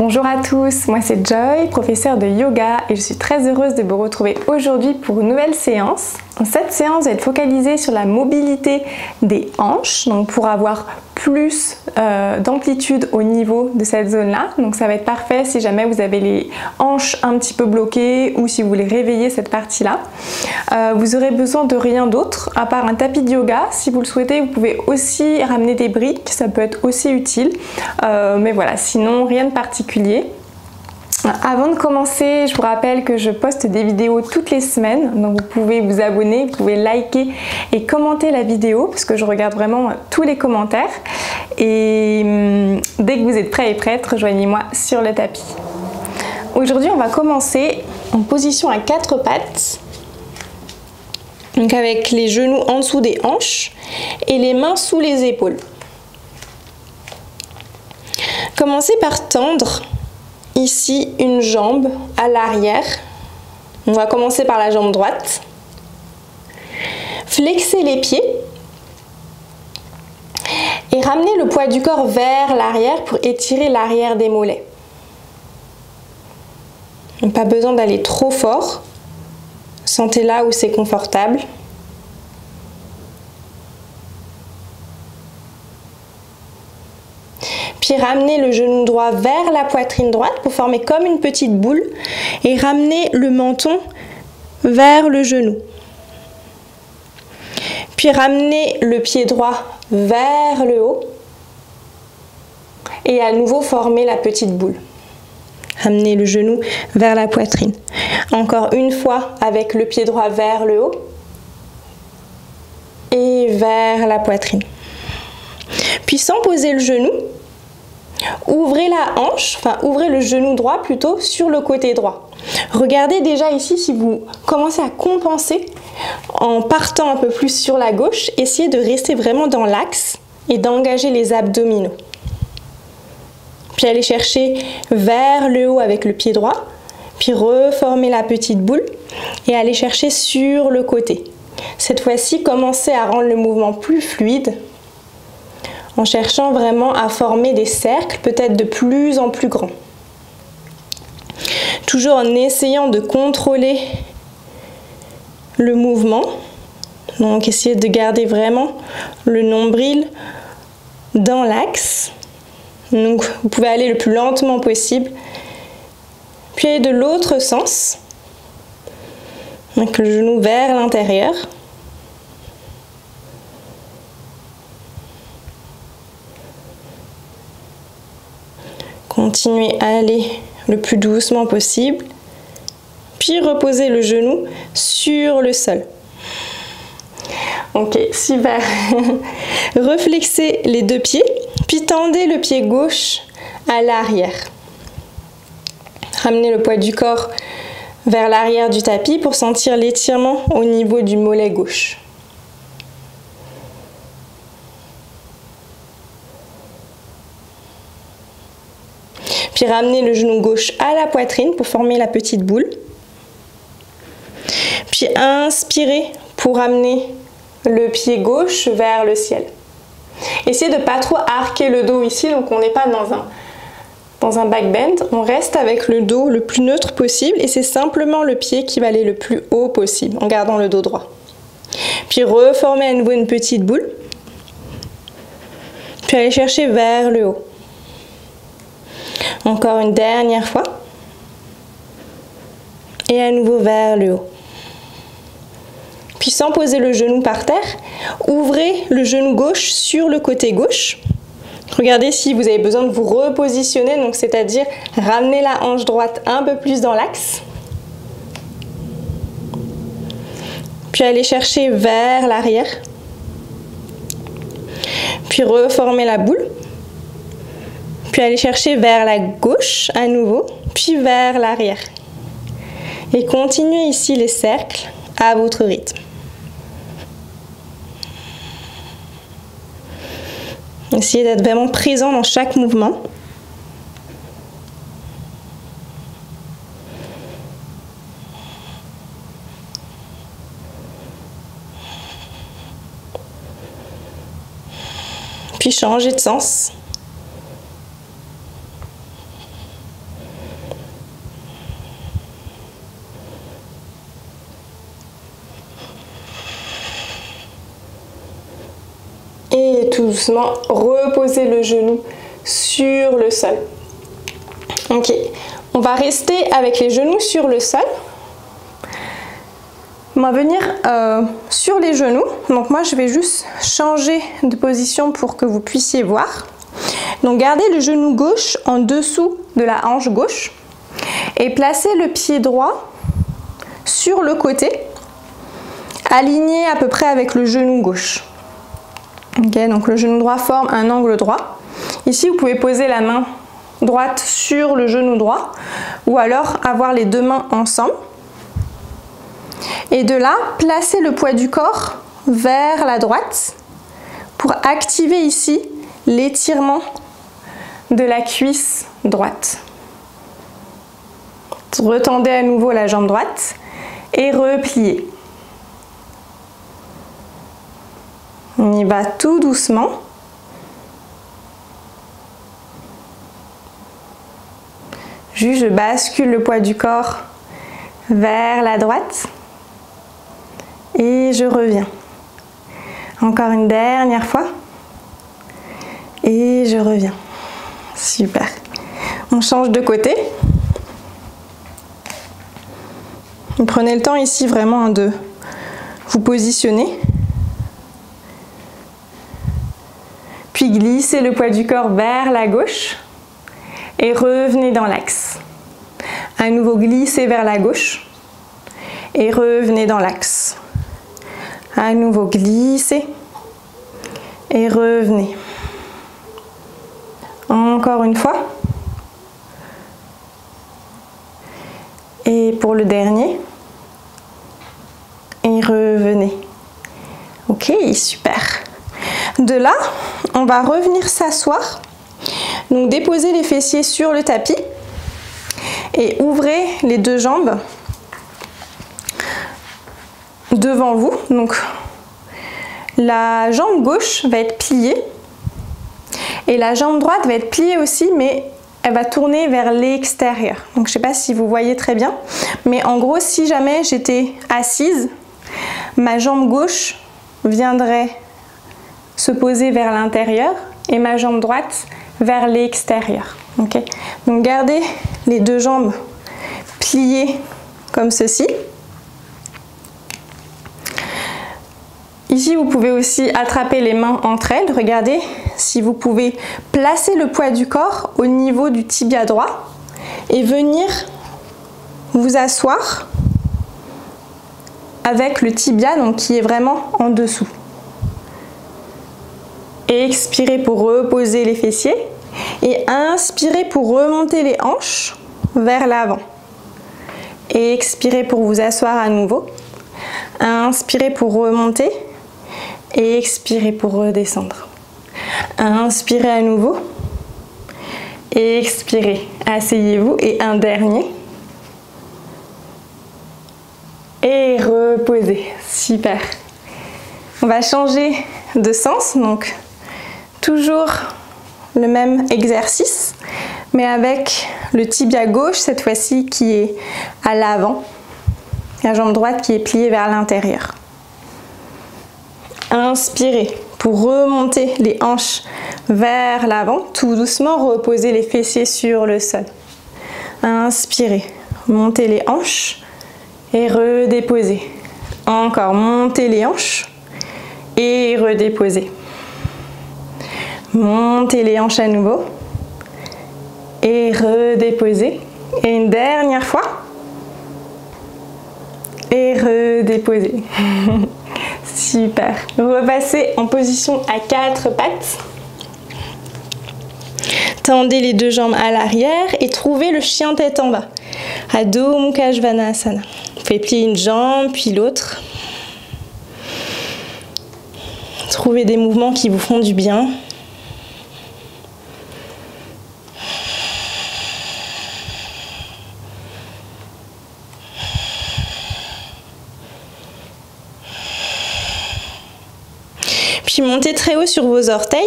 Bonjour à tous, moi c'est Joy, professeure de yoga et je suis très heureuse de vous retrouver aujourd'hui pour une nouvelle séance. Cette séance va être focalisée sur la mobilité des hanches, donc pour avoir plus d'amplitude au niveau de cette zone-là. Donc ça va être parfait si jamais vous avez les hanches un petit peu bloquées ou si vous voulez réveiller cette partie-là. Vous aurez besoin de rien d'autre à part un tapis de yoga. Si vous le souhaitez, vous pouvez aussi ramener des briques, ça peut être aussi utile. Mais voilà, sinon rien de particulier. Avant de commencer, je vous rappelle que je poste des vidéos toutes les semaines, donc vous pouvez vous abonner, vous pouvez liker et commenter la vidéo parce que je regarde vraiment tous les commentaires. Et dès que vous êtes prêts et prêtes, rejoignez-moi sur le tapis. Aujourd'hui, on va commencer en position à 4 pattes, donc avec les genoux en dessous des hanches et les mains sous les épaules. Commencez par tendre ici une jambe à l'arrière. On va commencer par la jambe droite. Flexez les pieds et ramenez le poids du corps vers l'arrière pour étirer l'arrière des mollets. Pas besoin d'aller trop fort. Sentez là où c'est confortable. Puis ramenez le genou droit vers la poitrine droite pour former comme une petite boule et ramenez le menton vers le genou. Puis ramenez le pied droit vers le haut et à nouveau formez la petite boule. Ramenez le genou vers la poitrine. Encore une fois avec le pied droit vers le haut et vers la poitrine. Puis sans poser le genou, ouvrez la hanche, enfin ouvrez le genou droit plutôt sur le côté droit. Regardez déjà ici si vous commencez à compenser en partant un peu plus sur la gauche. Essayez de rester vraiment dans l'axe et d'engager les abdominaux. Puis allez chercher vers le haut avec le pied droit. Puis reformez la petite boule et allez chercher sur le côté. Cette fois-ci, commencez à rendre le mouvement plus fluide, en cherchant vraiment à former des cercles, peut-être de plus en plus grands. Toujours en essayant de contrôler le mouvement. Donc essayez de garder vraiment le nombril dans l'axe. Donc vous pouvez aller le plus lentement possible. Puis aller de l'autre sens. Avec le genou vers l'intérieur. Continuez à aller le plus doucement possible, puis reposez le genou sur le sol. Ok, super. Reflexez les deux pieds, puis tendez le pied gauche à l'arrière. Ramenez le poids du corps vers l'arrière du tapis pour sentir l'étirement au niveau du mollet gauche. Puis ramenez le genou gauche à la poitrine pour former la petite boule. Puis inspirez pour ramener le pied gauche vers le ciel. Essayez de ne pas trop arquer le dos ici, donc on n'est pas dans un back bend. On reste avec le dos le plus neutre possible et c'est simplement le pied qui va aller le plus haut possible en gardant le dos droit. Puis reformez à nouveau une petite boule. Puis allez chercher vers le haut. Encore une dernière fois. Et à nouveau vers le haut. Puis sans poser le genou par terre, ouvrez le genou gauche sur le côté gauche. Regardez si vous avez besoin de vous repositionner, donc c'est-à-dire ramener la hanche droite un peu plus dans l'axe. Puis allez chercher vers l'arrière. Puis reformer la boule. Puis allez chercher vers la gauche à nouveau, puis vers l'arrière. Et continuez ici les cercles à votre rythme. Essayez d'être vraiment présent dans chaque mouvement. Puis changez de sens. tout doucement reposer le genou sur le sol. Ok, on va rester avec les genoux sur le sol. On va venir sur les genoux. Donc moi je vais juste changer de position pour que vous puissiez voir. Donc gardez le genou gauche en dessous de la hanche gauche et placez le pied droit sur le côté, aligné à peu près avec le genou gauche. Okay, donc le genou droit forme un angle droit. Ici vous pouvez poser la main droite sur le genou droit ou alors avoir les deux mains ensemble. Et de là, placez le poids du corps vers la droite pour activer ici l'étirement de la cuisse droite. Retendez à nouveau la jambe droite et repliez. On y va tout doucement. Juste, je bascule le poids du corps vers la droite et je reviens. Encore une dernière fois. Et je reviens. Super. On change de côté. Prenez le temps ici vraiment de vous positionner. Puis glissez le poids du corps vers la gauche et revenez dans l'axe. À nouveau glissez vers la gauche et revenez dans l'axe. À nouveau glissez et revenez. Encore une fois. Et pour le dernier. Et revenez. Ok, super. De là, on va revenir s'asseoir. Donc déposez les fessiers sur le tapis et ouvrez les deux jambes devant vous. Donc la jambe gauche va être pliée et la jambe droite va être pliée aussi, mais elle va tourner vers l'extérieur. Donc je ne sais pas si vous voyez très bien, mais en gros, si jamais j'étais assise, ma jambe gauche viendrait se poser vers l'intérieur et ma jambe droite vers l'extérieur. Okay. Donc gardez les deux jambes pliées comme ceci. Ici, vous pouvez aussi attraper les mains entre elles. Regardez si vous pouvez placer le poids du corps au niveau du tibia droit et venir vous asseoir avec le tibia donc, qui est vraiment en dessous. Et expirez pour reposer les fessiers et inspirez pour remonter les hanches vers l'avant. Et expirez pour vous asseoir à nouveau. Inspirez pour remonter et expirez pour redescendre. Inspirez à nouveau et expirez. Asseyez-vous et un dernier. Et reposez. Super. On va changer de sens, donc toujours le même exercice, mais avec le tibia gauche cette fois-ci qui est à l'avant, la jambe droite qui est pliée vers l'intérieur. Inspirez pour remonter les hanches vers l'avant, tout doucement reposez les fessiers sur le sol. Inspirez, montez les hanches et redéposez. Encore, montez les hanches et redéposez. Montez les hanches à nouveau et redéposez. Et une dernière fois. Et redéposez. Super. Repassez en position à quatre pattes. Tendez les deux jambes à l'arrière et trouvez le chien tête en bas. Adho Mukha Svanasana. Vous pouvez plier une jambe puis l'autre. Trouvez des mouvements qui vous font du bien. Puis montez très haut sur vos orteils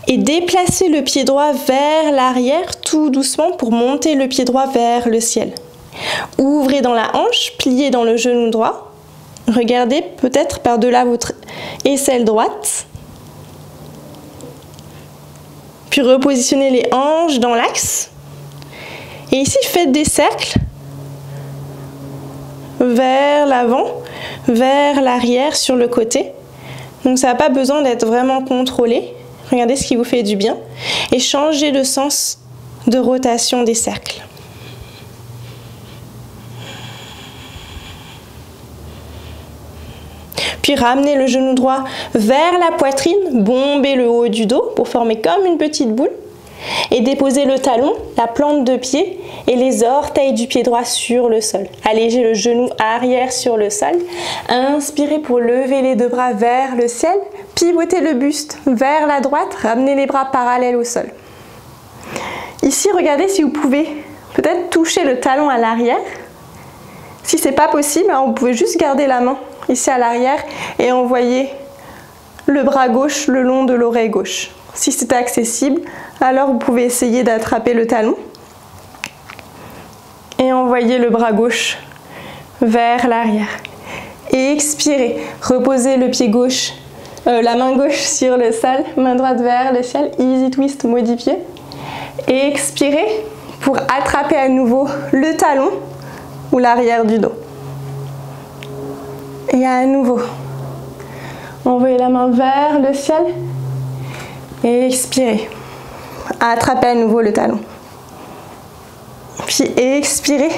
et déplacez le pied droit vers l'arrière tout doucement pour monter le pied droit vers le ciel. Ouvrez dans la hanche, pliez dans le genou droit. Regardez peut-être par-delà votre aisselle droite. Puis repositionnez les hanches dans l'axe. Et ici, faites des cercles vers l'avant, vers l'arrière, sur le côté. Donc ça n'a pas besoin d'être vraiment contrôlé. Regardez ce qui vous fait du bien. Et changez le sens de rotation des cercles. Puis ramenez le genou droit vers la poitrine, bombez le haut du dos pour former comme une petite boule. Et déposez le talon, la plante de pied et les orteils du pied droit sur le sol. Allégez le genou arrière sur le sol. Inspirez pour lever les deux bras vers le ciel. Pivotez le buste vers la droite. Ramenez les bras parallèles au sol. Ici, regardez si vous pouvez peut-être toucher le talon à l'arrière. Si ce n'est pas possible, vous pouvez juste garder la main ici à l'arrière et envoyer le bras gauche le long de l'oreille gauche. Si c'est accessible, alors vous pouvez essayer d'attraper le talon et envoyer le bras gauche vers l'arrière. Et expirez, reposez le pied gauche, la main gauche sur le sol, main droite vers le ciel, easy twist modifié. Et expirez pour attraper à nouveau le talon ou l'arrière du dos. Et à nouveau, envoyez la main vers le ciel et expirez. Attrapez à nouveau le talon. Puis expirez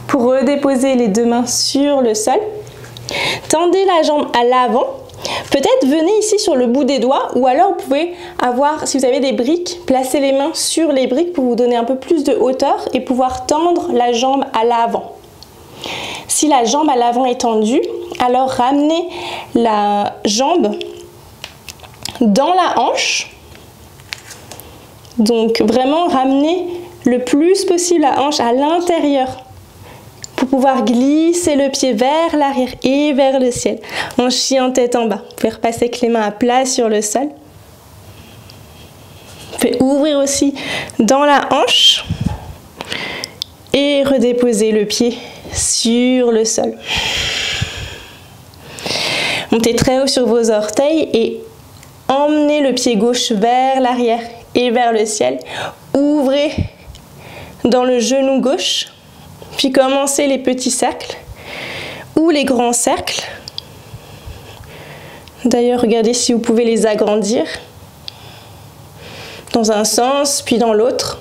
pour redéposer les deux mains sur le sol. Tendez la jambe à l'avant. Peut-être venez ici sur le bout des doigts ou alors vous pouvez avoir, si vous avez des briques, placer les mains sur les briques pour vous donner un peu plus de hauteur et pouvoir tendre la jambe à l'avant. Si la jambe à l'avant est tendue, alors ramenez la jambe dans la hanche. Donc vraiment ramenez le plus possible la hanche à l'intérieur pour pouvoir glisser le pied vers l'arrière et vers le ciel en chien tête en bas. Vous pouvez repasser avec les mains à plat sur le sol. Vous pouvez ouvrir aussi dans la hanche et redéposer le pied sur le sol. Montez très haut sur vos orteils et emmenez le pied gauche vers l'arrière et vers le ciel. Ouvrez dans le genou gauche, puis commencez les petits cercles ou les grands cercles. D'ailleurs, regardez si vous pouvez les agrandir dans un sens, puis dans l'autre.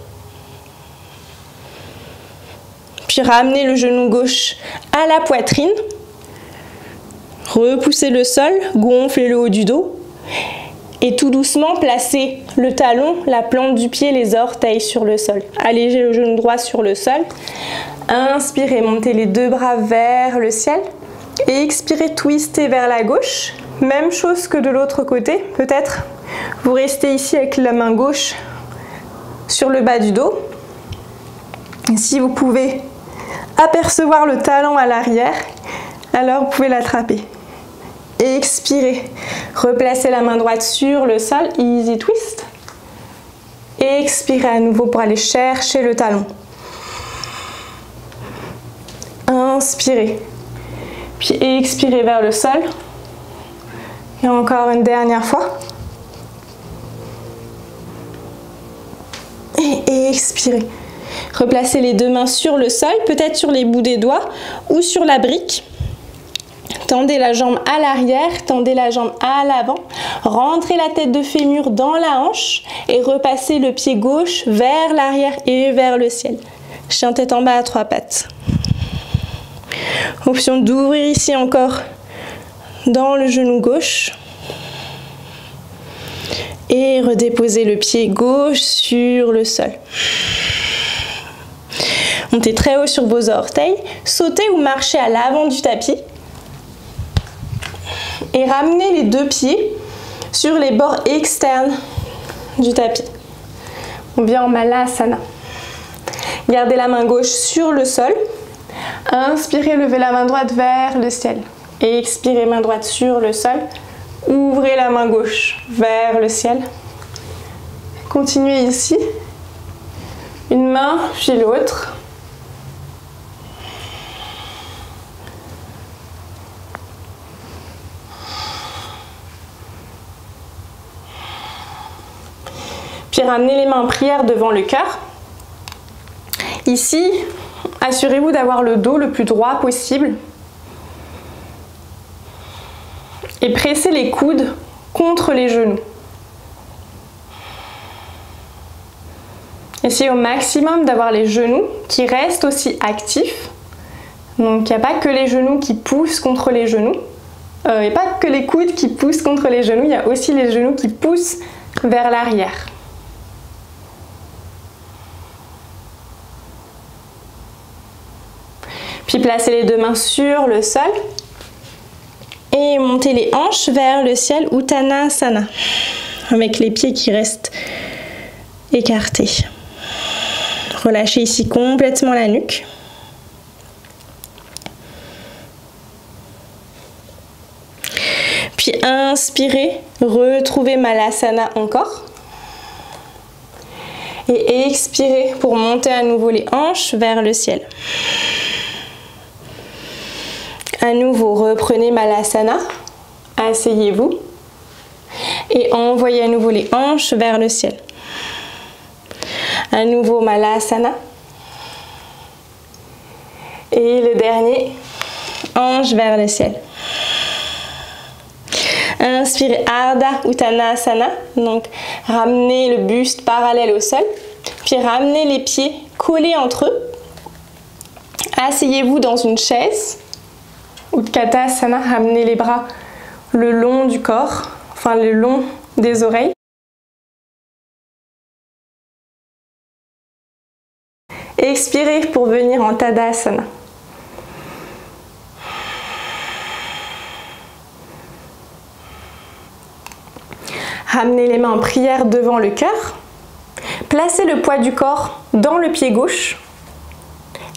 Puis ramenez le genou gauche à la poitrine. Repoussez le sol, gonflez le haut du dos. Et tout doucement, placez le talon, la plante du pied, les orteils sur le sol. Allégez le genou droit sur le sol. Inspirez, montez les deux bras vers le ciel. Et expirez, twistez vers la gauche. Même chose que de l'autre côté. Peut-être vous restez ici avec la main gauche sur le bas du dos. Et si vous pouvez apercevoir le talon à l'arrière, alors vous pouvez l'attraper. Et expirez. Replacez la main droite sur le sol, easy twist. Et expirez à nouveau pour aller chercher le talon. Inspirez. Puis expirez vers le sol. Et encore une dernière fois. Et expirez. Replacez les deux mains sur le sol, peut-être sur les bouts des doigts ou sur la brique. Tendez la jambe à l'arrière, tendez la jambe à l'avant. Rentrez la tête de fémur dans la hanche et repassez le pied gauche vers l'arrière et vers le ciel. Chien tête en bas à trois pattes. Option d'ouvrir ici encore dans le genou gauche. Et redéposez le pied gauche sur le sol. Montez très haut sur vos orteils. Sautez ou marchez à l'avant du tapis. Et ramenez les deux pieds sur les bords externes du tapis. On vient en Malasana. Gardez la main gauche sur le sol. Inspirez, levez la main droite vers le ciel. Et expirez, main droite sur le sol. Ouvrez la main gauche vers le ciel. Continuez ici. Une main puis l'autre. Puis ramenez les mains en prière devant le cœur. Ici, assurez-vous d'avoir le dos le plus droit possible. Et pressez les coudes contre les genoux. Essayez au maximum d'avoir les genoux qui restent aussi actifs. Donc il n'y a pas que les genoux qui poussent contre les genoux. Il n'y a pas que les coudes qui poussent contre les genoux, il y a aussi les genoux qui poussent vers l'arrière. Puis placez les deux mains sur le sol et montez les hanches vers le ciel, Uttanasana, avec les pieds qui restent écartés. Relâchez ici complètement la nuque. Puis inspirez, retrouvez Malasana encore. Et expirez pour monter à nouveau les hanches vers le ciel. À nouveau, reprenez Malasana, asseyez-vous et envoyez à nouveau les hanches vers le ciel. À nouveau Malasana. Et le dernier, hanches vers le ciel. Inspirez Ardha Uttanasana, donc ramenez le buste parallèle au sol, puis ramenez les pieds collés entre eux. Asseyez-vous dans une chaise. Utkatasana, ramenez les bras le long du corps, enfin le long des oreilles. Expirez pour venir en Tadasana. Ramenez les mains en prière devant le cœur. Placez le poids du corps dans le pied gauche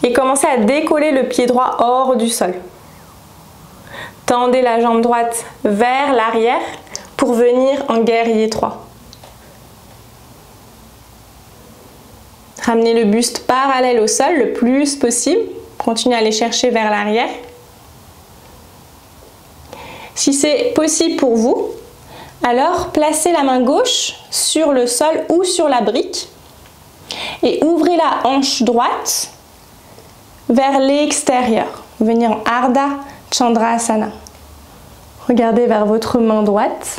et commencez à décoller le pied droit hors du sol. Tendez la jambe droite vers l'arrière pour venir en guerrier 3. Ramenez le buste parallèle au sol le plus possible. Continuez à aller chercher vers l'arrière. Si c'est possible pour vous, alors placez la main gauche sur le sol ou sur la brique et ouvrez la hanche droite vers l'extérieur. Venir en Ardha Chandrasana. Regardez vers votre main droite.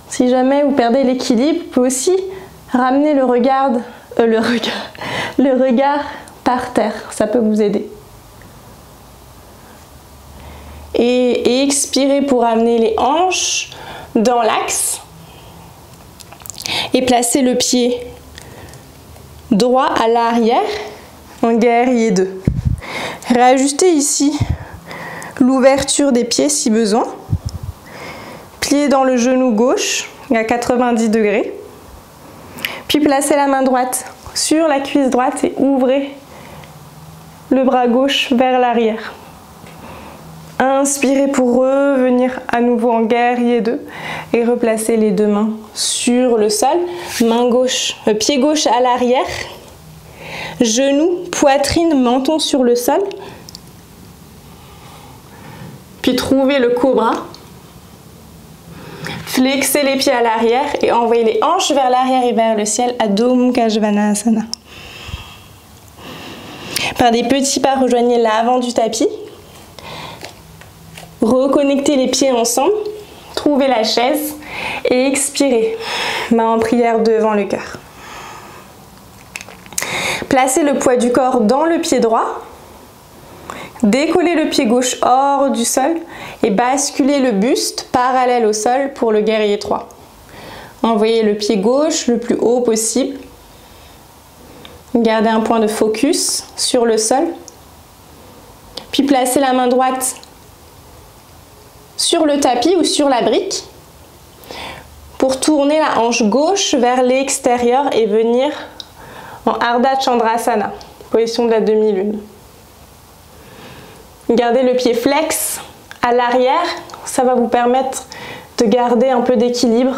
Si jamais vous perdez l'équilibre, vous pouvez aussi ramener le regard par terre. Ça peut vous aider. Et expirez pour amener les hanches dans l'axe. Et placez le pied droit à l'arrière en guerrier 2. Réajustez ici l'ouverture des pieds si besoin. Pliez dans le genou gauche à 90 degrés. Puis placez la main droite sur la cuisse droite et ouvrez le bras gauche vers l'arrière. Inspirez pour revenir à nouveau en guerrier 2 et replacez les deux mains sur le sol. Main gauche, pied gauche à l'arrière. Genou, poitrine, menton sur le sol. Puis trouvez le cobra. Flexez les pieds à l'arrière et envoyez les hanches vers l'arrière et vers le ciel, Adho Mukha Svanasana. Par des petits pas, rejoignez l'avant du tapis. Reconnectez les pieds ensemble. Trouvez la chaise et expirez. Main en prière devant le cœur. Placez le poids du corps dans le pied droit. Décollez le pied gauche hors du sol et basculez le buste parallèle au sol pour le guerrier 3. Envoyez le pied gauche le plus haut possible. Gardez un point de focus sur le sol. Puis placez la main droite sur le tapis ou sur la brique pour tourner la hanche gauche vers l'extérieur et venir en Ardha Chandrasana, position de la demi-lune. Gardez le pied flex à l'arrière, ça va vous permettre de garder un peu d'équilibre.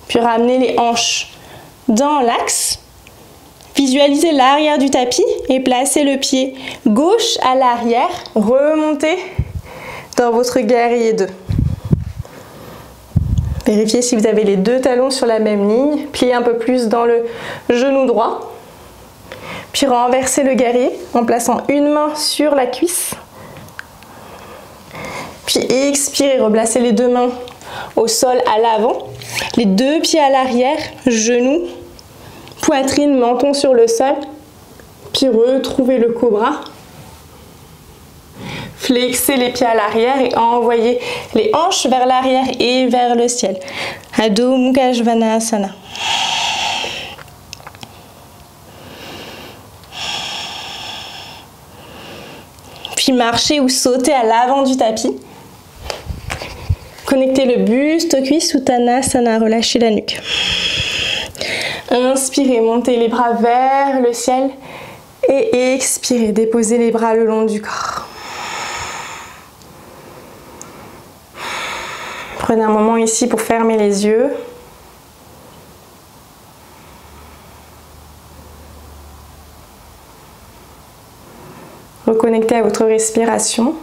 Puis ramenez les hanches dans l'axe. Visualisez l'arrière du tapis et placez le pied gauche à l'arrière. Remontez dans votre guerrier 2. Vérifiez si vous avez les deux talons sur la même ligne. Pliez un peu plus dans le genou droit. Puis renversez le guerrier en plaçant une main sur la cuisse. Puis expirez, replacez les deux mains au sol à l'avant. Les deux pieds à l'arrière, genoux, poitrine, menton sur le sol. Puis retrouvez le cobra. Flexez les pieds à l'arrière et envoyez les hanches vers l'arrière et vers le ciel. Adho Mukha Svanasana. Puis marchez ou sautez à l'avant du tapis. Connectez le buste aux cuisses, Uttanasana, relâchez la nuque. Inspirez, montez les bras vers le ciel et expirez, déposez les bras le long du corps. Prenez un moment ici pour fermer les yeux. Reconnectez à votre respiration.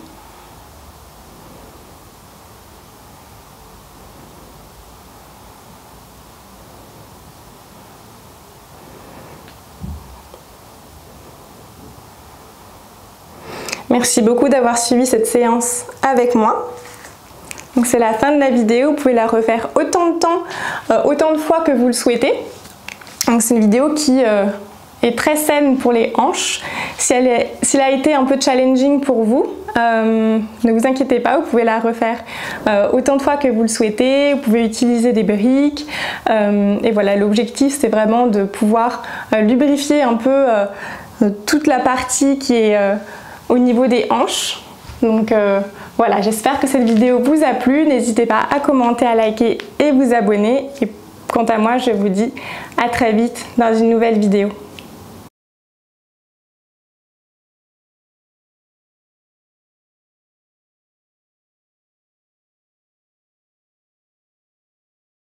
Merci beaucoup d'avoir suivi cette séance avec moi. Donc c'est la fin de la vidéo, vous pouvez la refaire autant de temps, autant de fois que vous le souhaitez. Donc c'est une vidéo qui est très saine pour les hanches. Si elle a été un peu challenging pour vous, ne vous inquiétez pas, vous pouvez la refaire autant de fois que vous le souhaitez. Vous pouvez utiliser des briques. Et voilà, l'objectif c'est vraiment de pouvoir lubrifier un peu toute la partie qui est au niveau des hanches. Donc voilà, j'espère que cette vidéo vous a plu. N'hésitez pas à commenter, à liker et vous abonner. Et quant à moi, je vous dis à très vite dans une nouvelle vidéo.